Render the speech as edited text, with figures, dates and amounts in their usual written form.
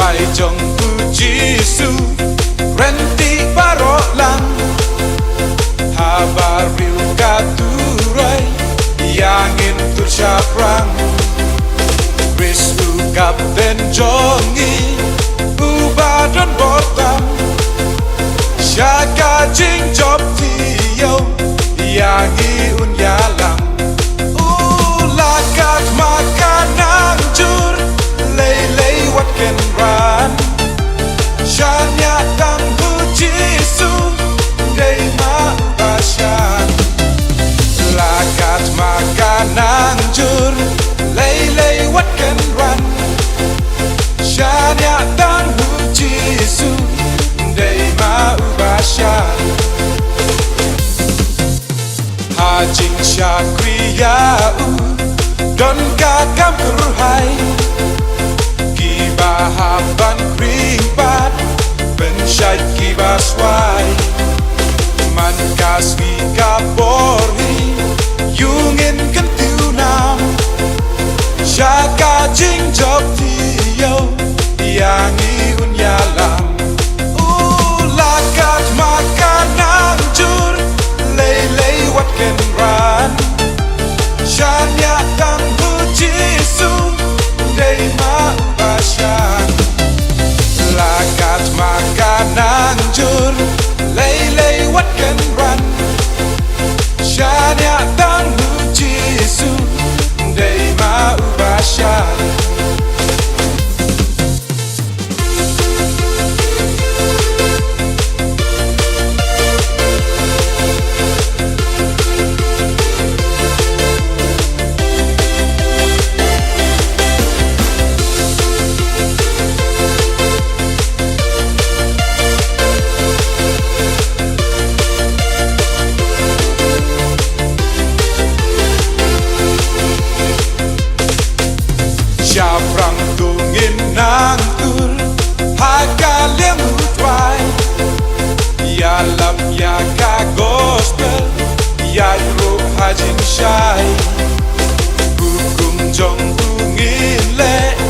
Bai jong puji su renti parolan habaril katurai yangin tur syaprang Chris ugap den jongi ubadon botam Shaka jing job tiyo yangi unyalang ulakat makanang jur lay what can run Shanya tang puji su day ma basyan lakat makanang jur lay what can run Shanya tang puji su day ma basyan hajing syakriya don kakam kurhai bahaban krimpat pensyait kibaswai man kaswi kaporhi yungin kentunam syaka jing job tiyo yangi unyalam ulakat makanang jur lay what can run syanya tang puji su day ma basyan lakat makanang jur lay what can run syanya tang puji su day ma basyan Syaprang tungin nang tur hakalem utwai yalam ya ka gospel ya ro hajin shai hukum jong tungin le